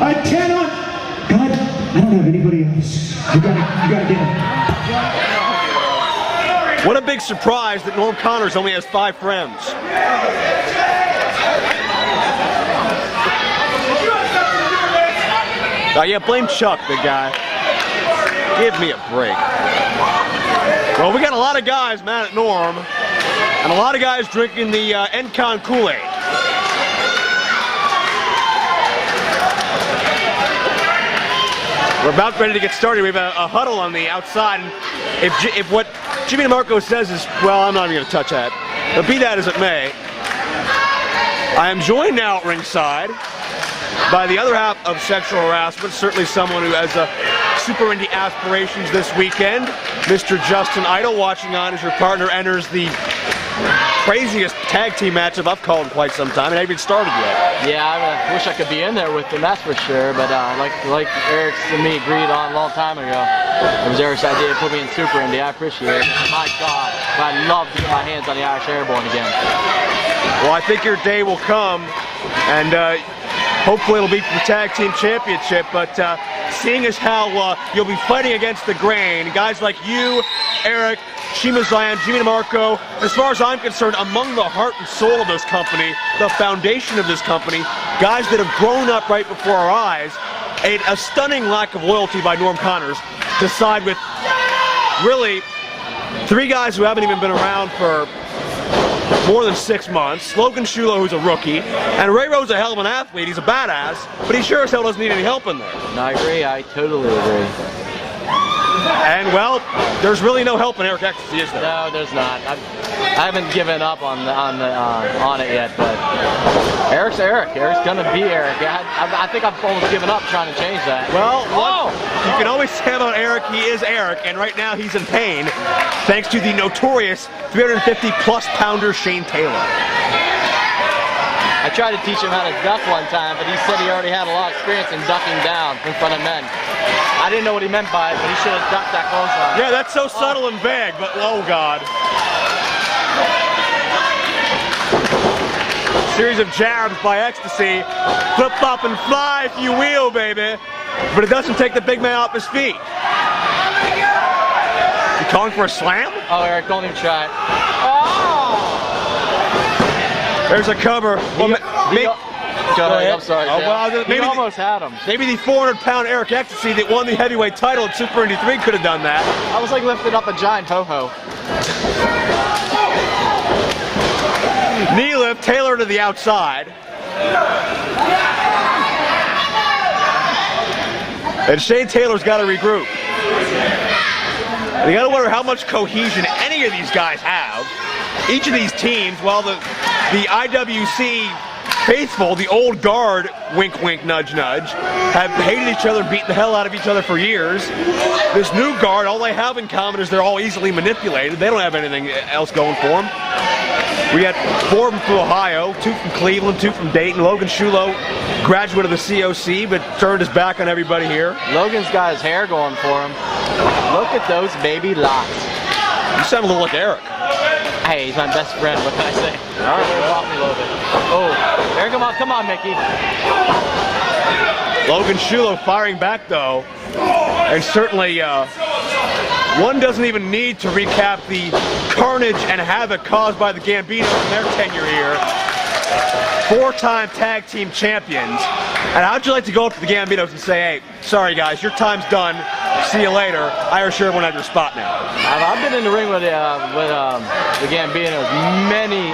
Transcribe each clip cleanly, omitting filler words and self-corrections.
I cannot. God, I don't have anybody else. You gotta get him. What a big surprise that Norm Connors only has 5 friends. Oh yeah, blame Chuck, big guy. Give me a break. Well, we got a lot of guys mad at Norm, and a lot of guys drinking the Encon Kool-Aid. We're about ready to get started. We have a huddle on the outside, and if what Jimmy DeMarco says is, well, I'm not even going to touch that, but be that as it may, I am joined now at ringside by the other half of sexual harassment, certainly someone who has Super Indy aspirations this weekend, Mr. Justin Idol, watching on as your partner enters the craziest tag team matchup I've called in quite some time. It hasn't even started yet. Yeah, I wish I could be in there with them, that's for sure, but like Eric and me agreed on a long time ago, it was Eric's idea to put me in Super Indy. I appreciate it. My God, I'd love to get my hands on the Irish Airborne again. Well, I think your day will come, and hopefully it'll be for the Tag Team Championship, but seeing as how you'll be fighting against the grain, guys like you, Erik, Shima, Jimmy DeMarco, as far as I'm concerned, among the heart and soul of this company, the foundation of this company, guys that have grown up right before our eyes, a stunning lack of loyalty by Norm Connors to side with really 3 guys who haven't even been around for more than 6 months. Logan Shulo, who's a rookie, and Rowe's a hell of an athlete. He's a badass, but he sure as hell doesn't need any help in there. No, I agree. I totally agree. And well, there's really no help in Erik Xtasy, is there? No, there's not. I haven't given up on it yet, but Erik's Erik. Erik's gonna be Erik. I think I've almost given up trying to change that. Well, you can always say about Erik, he is Erik, and right now he's in pain, thanks to the notorious 350-plus pounder Shane Taylor. I tried to teach him how to duck one time, but he said he already had a lot of experience in ducking down in front of men. I didn't know what he meant by it, but he should have ducked that close line. Yeah, that's so subtle and vague, but oh God. Series of jabs by Xtasy. Flip, flop, and fly if you will, baby. But it doesn't take the big man off his feet. You calling for a slam? Oh, Erik, don't even try it. Oh! There's a cover. Well, Go ahead. I'm sorry. He almost had him. Maybe the 400-pound Erik Xtasy that won the heavyweight title at Super Indy 3 could have done that. I was like lifting up a giant ho-ho. Knee lift, Taylor to the outside. And Shane Taylor's got to regroup. You got to wonder how much cohesion any of these guys have. Each of these teams, well, the IWC faithful, the old guard, wink, wink, nudge, nudge, have hated each other, beaten the hell out of each other for years. This new guard, all they have in common is they're all easily manipulated. They don't have anything else going for them. We got 4 of them from Ohio, 2 from Cleveland, 2 from Dayton. Logan Shulo, graduate of the COC, but turned his back on everybody here. Logan's got his hair going for him. Look at those baby locks. You sound a little like Erik. Hey, he's my best friend, what can I say? All right, walk me a little bit. Oh, Erik, come on, Mickey. Logan Shulo firing back, though. And certainly, one doesn't even need to recap the carnage and havoc caused by the Gambino in their tenure here. 4-time tag team champions. And how'd you like to go up to the Gambinos and say, hey, sorry guys, your time's done. See you later. Irish Airborne at your spot now. I've been in the ring with the Gambinos many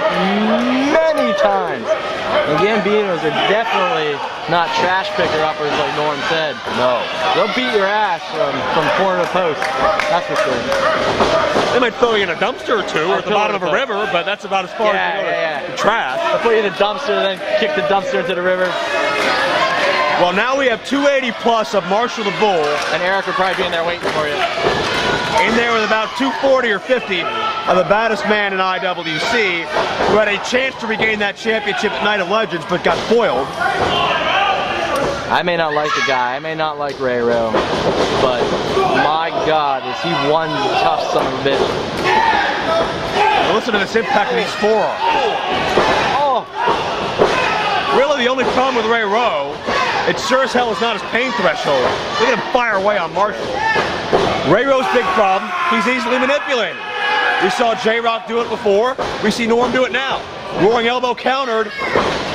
times. The Gambinos are definitely not trash picker-uppers like Norm said. No. They'll beat your ass from corner to post. That's for sure. They might throw you in a dumpster or 2 or at the bottom of a river, but that's about as far as they go to trash. They'll put you in a dumpster, then kick the dumpster into the river. Well, now we have 280 plus of Marshall the Bull. And Erik will probably be in there waiting for you. In there with about 240 or 50 of the baddest man in IWC, who had a chance to regain that championship at Night of Legends, but got foiled. I may not like the guy, I may not like Rowe, but my God, is he one tough son of a bitch. Listen to this impact of these forearms. Oh! Really, the only problem with Rowe it sure as hell is not his pain threshold. Look at him fire away on Marshall. Ray Rowe's big problem, he's easily manipulated. We saw J-Rock do it before. We see Norm do it now. Roaring elbow countered.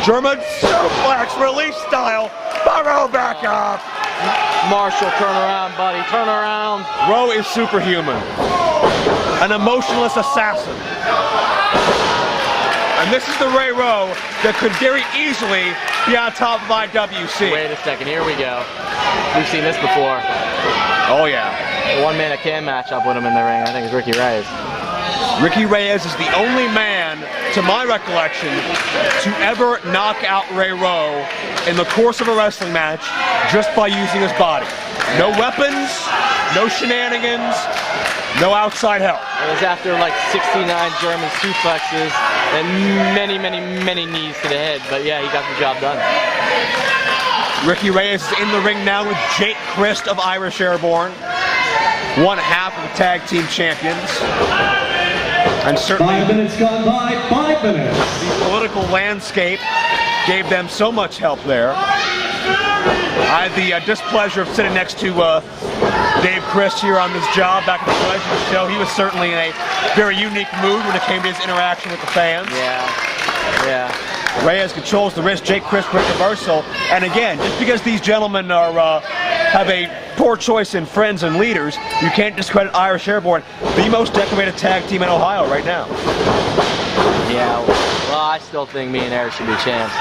German suplex release style. Rowe back up. Marshall, turn around, buddy. Turn around. Rowe is superhuman. An emotionless assassin. And this is the Ray Rowe that could very easily be on top of IWC. Wait a second, here we go. We've seen this before. Oh yeah. The one man that can match up with him in the ring, I think, is Ricky Reyes. Ricky Reyes is the only man, to my recollection, to ever knock out Ray Rowe in the course of a wrestling match just by using his body. No weapons, no shenanigans, no outside help. It was after like 69 German suplexes and many, many, many knees to the head. But yeah, he got the job done. Ricky Reyes is in the ring now with Jake Crist of Irish Airborne, one half of the tag team champions. And certainly 5 minutes gone by, 5 minutes. The political landscape gave them so much help there. I had the displeasure of sitting next to Dave Crist here on this job back at the Legends show. He was certainly in a very unique mood when it came to his interaction with the fans. Yeah. Reyes controls the wrist, Jake Crist quick reversal. And again, just because these gentlemen are have a poor choice in friends and leaders, you can't discredit Irish Airborne, the most decorated tag team in Ohio right now. Yeah, well, I still think me and Erik should be champs.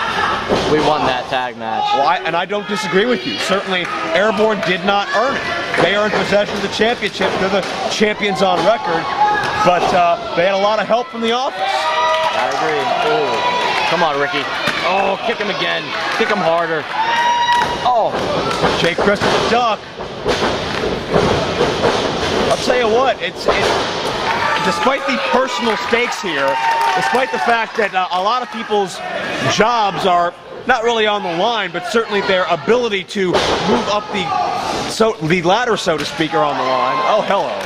We won that tag match. Well, I don't disagree with you. Certainly, Airborne did not earn it. They earned possession of the championship. They're the champions on record, but they had a lot of help from the office. I agree. Oh, come on, Ricky. Oh, kick him again. Kick him harder. Oh. Jake Crist with the duck. I'll tell you what, it's despite the personal stakes here, despite the fact that a lot of people's jobs are not really on the line, but certainly their ability to move up the ladder, so to speak, are on the line. Oh, hello.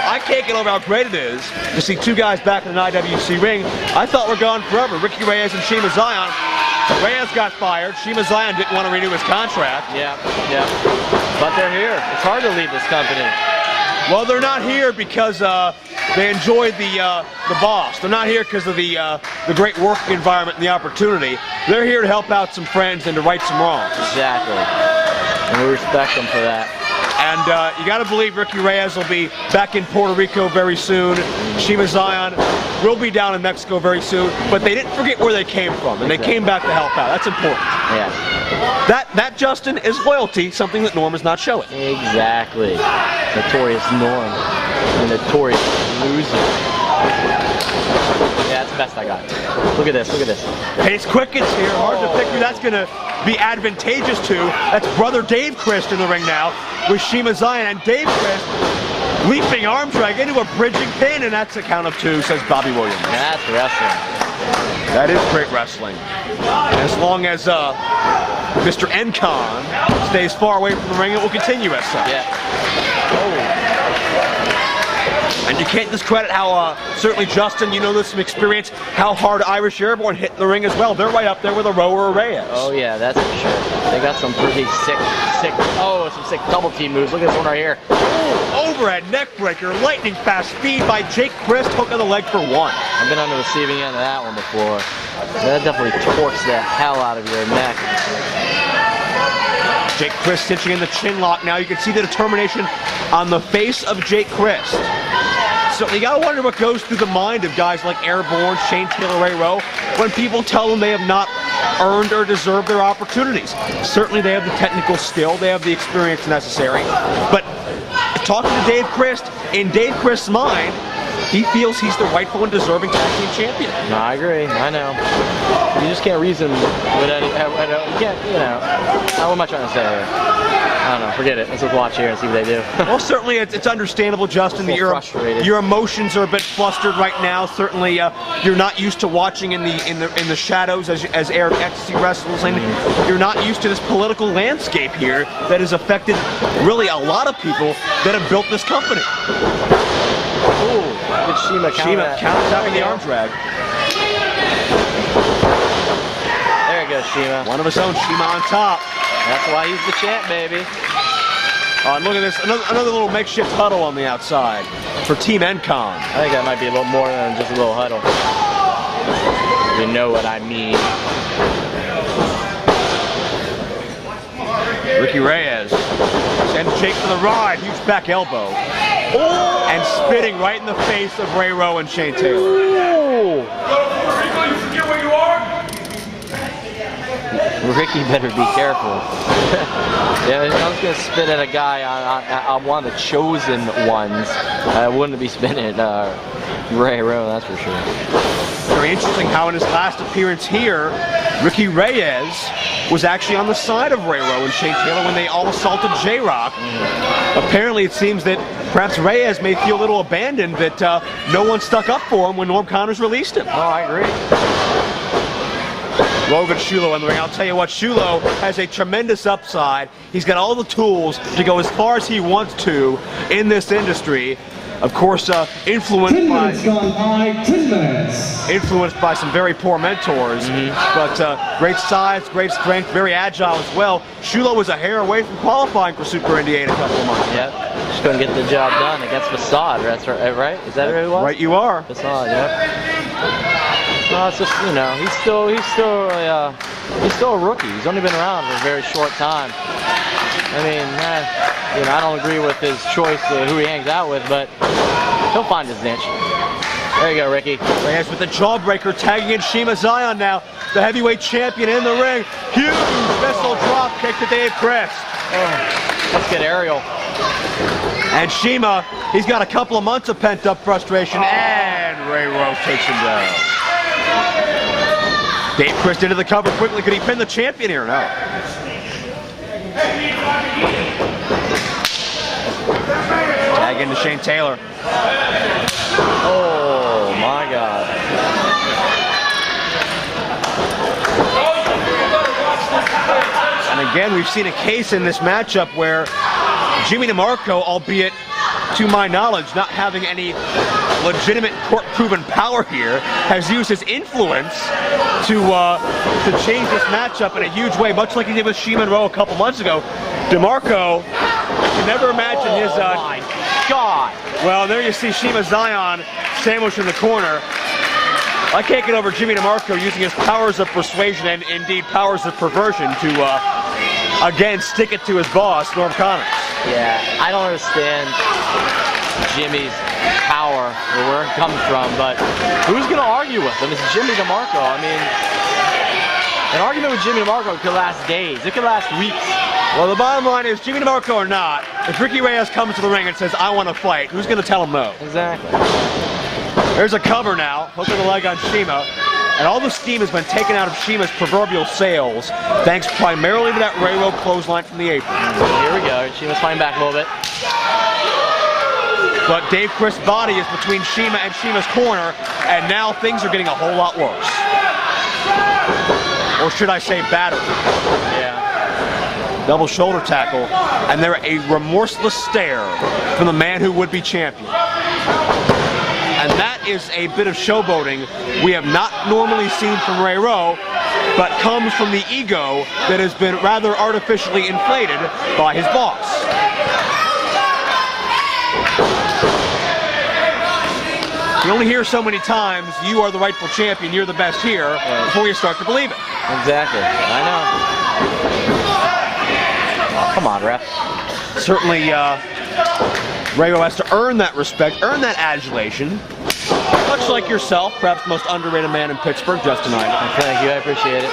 I can't get over how great it is to see two guys back in an IWC ring. I thought we're gone forever. Ricky Reyes and Shima Xion. Reyes got fired. Shima Xion didn't want to renew his contract. Yeah. But they're here. It's hard to leave this company. Well, they're not here because they enjoy the boss. They're not here because of the great working environment and the opportunity. They're here to help out some friends and to right some wrongs. Exactly. And we respect them for that. And you got to believe Ricky Reyes will be back in Puerto Rico very soon. Shima Xion will be down in Mexico very soon. But they didn't forget where they came from, and they came back to help out. That's important. Yeah. That, Justin, is loyalty, something that Norm is not showing. Exactly. Notorious Norm. A notorious loser. Yeah, that's the best I got. Look at this, look at this. Pace quickens here. Hard to pick who that's going to be advantageous to. That's brother Dave Crist in the ring now with Shima Xion, and Dave Crist leaping arm drag into a bridging pin, and that's a count of 2, says Bobby Williams. That's wrestling. That is great wrestling. As long as Mr. Encon stays far away from the ring, it will continue as such. Yeah. And you can't discredit how, certainly Justin, you know this from experience, how hard Irish Airborne hit in the ring as well. They're right up there with a Rowe or a Reyes. Oh yeah, that's for sure. They got some pretty sick, some sick double team moves. Look at this one right here. Overhead neck breaker, lightning fast speed by Jake Crist, hook on the leg for 1. I've been on the receiving end of that one before. That definitely torques the hell out of your neck. Jake Crist cinching in the chin lock now. You can see the determination on the face of Jake Crist. So you gotta wonder what goes through the mind of guys like Airborne, Shane Taylor, Ray Rowe, when people tell them they have not earned or deserved their opportunities. Certainly they have the technical skill, they have the experience necessary, but talking to Dave Crist, in Dave Crist's mind, he feels he's the rightful and deserving tag team champion. No, I agree. I know. You just can't reason with any. You can't. You know. What am I trying to say here? I don't know. Forget it. Let's just watch here and see what they do. Well, certainly it's understandable, Justin, that your emotions are a bit flustered right now. Certainly, you're not used to watching in the shadows as Erik Xtasy wrestles, and you're not used to this political landscape here that has affected really a lot of people that have built this company. Ooh, good Shima counts out with the arm drag. There you you go, Shima. One of his own, Shima on top. That's why he's the champ, baby. Oh, and look at this, another little makeshift huddle on the outside for Team NCon. I think that might be a little more than just a little huddle. You know what I mean. Ricky Reyes sends Jake for the ride, huge back elbow. Oh! And spitting right in the face of Rowe and Shane Taylor. Oh. Ricky better be careful. Yeah, if I was going to spit at a guy on one of the chosen ones, I wouldn't be spitting at Rowe, that's for sure. Very interesting how in his last appearance here, Ricky Reyes was actually on the side of Rowe and Shane Taylor when they all assaulted J-Rock. Apparently it seems that perhaps Reyes may feel a little abandoned that no one stuck up for him when Norm Connors released him. Oh, I agree. Logan Shulo in the ring. I'll tell you what, Shulo has a tremendous upside. He's got all the tools to go as far as he wants to in this industry. Of course, influenced 10 minutes gone by, 10 minutes. Influenced by some very poor mentors, but great size, great strength, very agile as well. Shulo was a hair away from qualifying for Super Indy 8 a couple of months ago. Yep, just couldn't get the job done against Facade. That's right. Is that who it was? Right, you are. Facade. Yep. No, it's just, you know, he's still a rookie. He's only been around for a very short time. I mean, you know, I don't agree with his choice of who he hangs out with, but he'll find his niche. There you go, Ricky. Reyes with the jawbreaker, tagging in Shima Xion now, the heavyweight champion in the ring. Huge missile drop kick to Dave Crist. Oh, let's get aerial. And Shima, he's got a couple of months of pent-up frustration, and Rowe takes him down. Dave Crist into the cover quickly. Could he pin the champion here? No. Tag into Shane Taylor. Oh my God. And again, we've seen a case in this matchup where Jimmy DeMarco, albeit to my knowledge not having any legitimate court-proven power here, has used his influence to change this matchup in a huge way, much like he did with Shima and Rowe a couple months ago. DeMarco, I can never imagine his... Oh my God! Well, there you see Shima Xion sandwiched in the corner. I can't get over Jimmy DeMarco using his powers of persuasion and indeed powers of perversion to, again, stick it to his boss, Norm Connors. Yeah, I don't understand Jimmy's power or where it comes from, but who's going to argue with him? It's Jimmy DeMarco. I mean, an argument with Jimmy DeMarco could last days. It could last weeks. Well, the bottom line is, Jimmy DeMarco or not, if Ricky Reyes comes to the ring and says, I want to fight, who's going to tell him no? Exactly. There's a cover now, hook of the leg on Shima, and all the steam has been taken out of Shima's proverbial sails, thanks primarily to that Rowe clothesline from the apron. Here we go. Shima's fighting back a little bit. But Dave Crist's body is between Shima and Shima's corner, and now things are getting a whole lot worse. Or should I say battered. Yeah. Double shoulder tackle, and they're a remorseless stare from the man who would be champion. And that is a bit of showboating we have not normally seen from Rowe, but comes from the ego that has been rather artificially inflated by his boss. You only hear so many times, you are the rightful champion, you're the best here, before you start to believe it. Exactly. I know. Oh, come on, ref. Certainly, Rowe has to earn that respect, earn that adulation. Much like yourself, perhaps the most underrated man in Pittsburgh just tonight. Thank you, I appreciate it.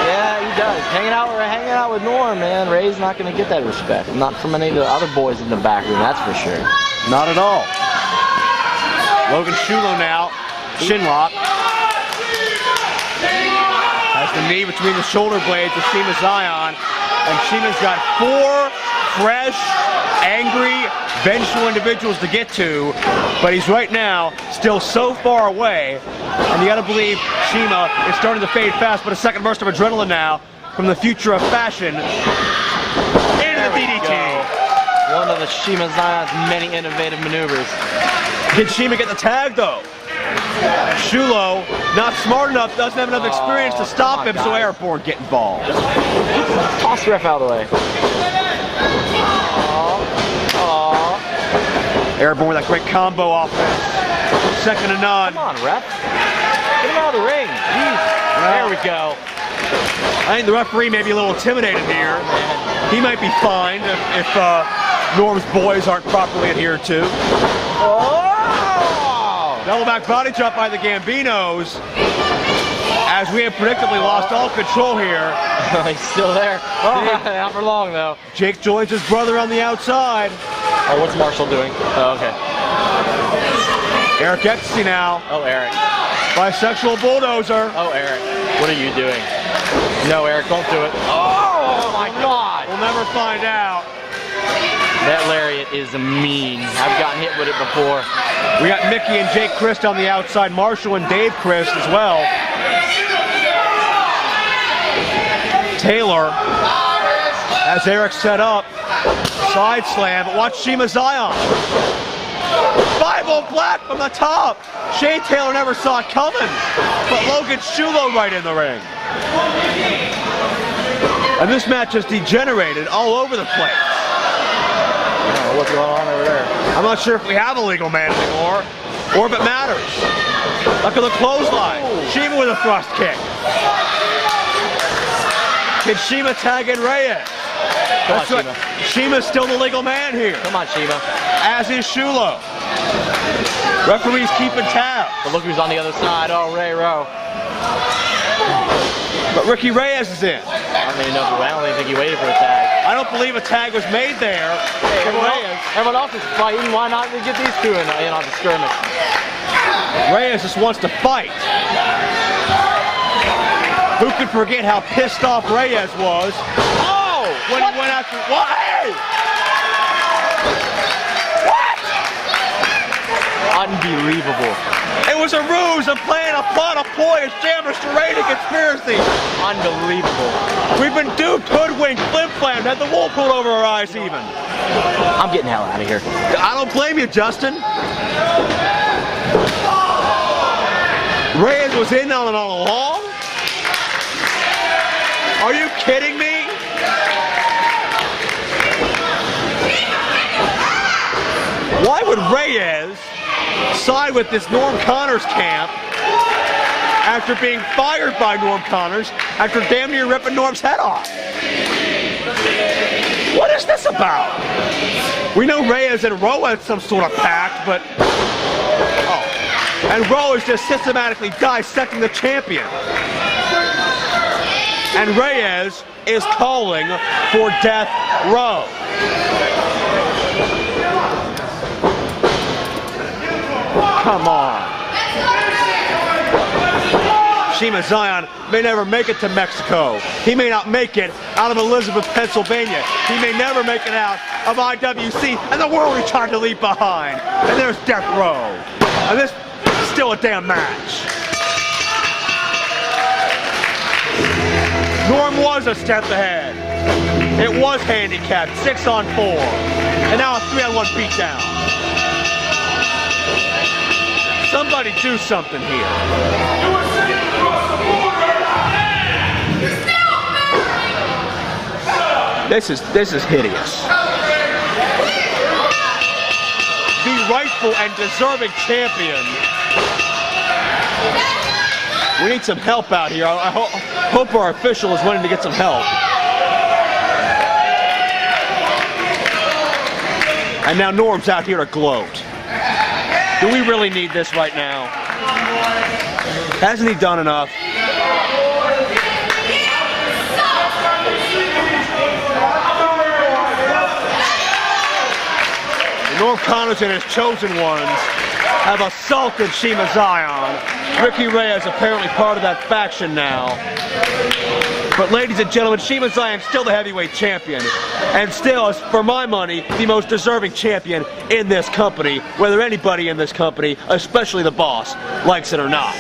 Yeah, he does. Hanging out with Norm, man. Ray's not going to get that respect. Not from any of the other boys in the back room, that's for sure. Not at all. Logan Shulo now, shin lock. Has the knee between the shoulder blades of Shima Xion, and Shima's got 4 fresh, angry, vengeful individuals to get to, but he's right now still so far away, and you gotta believe Shima is starting to fade fast, but a second burst of adrenaline now from the future of fashion into the DDT. One of the Shima Xion's many innovative maneuvers. Did Shima get the tag though? Shulo, not smart enough, doesn't have enough experience to stop him, so Airborne get involved. Toss the ref out of the way. Airborne with that great combo offense. Second to none. Come on, ref. Get him out of the ring. Jeez. There we go. I think the referee may be a little intimidated here. He might be fined if Norm's boys aren't properly adhered to. Oh! Double back body drop by the Gambinos. As we have predictably lost all control here. He's still there. Oh, not for long though. Jake joins his brother on the outside. Oh, what's Marshall doing? Oh, okay. Erik Xtasy now. Oh, Erik. Bisexual bulldozer. Oh, Erik. What are you doing? No, Erik, don't do it. Oh my God! We'll never find out. That lariat is mean. I've gotten hit with it before. We got Mickey and Jake Crist on the outside. Marshall and Dave Crist as well. Taylor has Erik set up. Side slam, but watch Shima Xion. 5-0 black from the top. Shane Taylor never saw it coming, but Logan Shulo right in the ring. And this match has degenerated all over the place. I don't know what's going on over there. I'm not sure if we have a legal man anymore, or if it matters. Look at the clothesline. Shima with a thrust kick. Can Shima tag in Reyes? That's Come on, right. Shima's still the legal man here. Come on, Shima. As is Shulo. Referee's keeping tabs. But look who's on the other side. Oh, Rowe. But Ricky Reyes is in. I don't even know. I don't even think he waited for a tag. I don't believe a tag was made there. Hey, everyone else is fighting. Why not get these two in on the skirmish? Reyes just wants to fight. Who could forget how pissed off Reyes was? Oh! When he went after... What? Hey! What? Unbelievable. It was a ruse, a plan, a plot, a ploy, a sham, a charade, a conspiracy. Unbelievable. We've been duped, hoodwinked, flim-flammed, had the wool pulled over our eyes even. I'm getting the hell out of here. I don't blame you, Justin. Reyes was in on it all along? Are you kidding me? Why would Reyes side with this Norm Connors camp after being fired by Norm Connors after damn near ripping Norm's head off? What is this about? We know Reyes and Rowe had some sort of pact, but... Oh. And Rowe is just systematically dissecting the champion. And Reyes is calling for death row. Come on. Shima Xion may never make it to Mexico. He may not make it out of Elizabeth, Pennsylvania. He may never make it out of IWC and the world he tried to leave behind. And there's death row. And this is still a damn match. Norm was a step ahead. It was handicapped, 6-on-4. And now a 3-on-1 beatdown. Somebody do something here. This is hideous. The rightful and deserving champion. We need some help out here. I hope our official is willing to get some help. And now Norm's out here to gloat. Do we really need this right now? Hasn't he done enough? Norm Connors and his chosen ones have assaulted Shima Xion. Ricky Reyes apparently part of that faction now. But ladies and gentlemen, Shima Xion still the heavyweight champion. And still, for my money, the most deserving champion in this company, whether anybody in this company, especially the boss, likes it or not.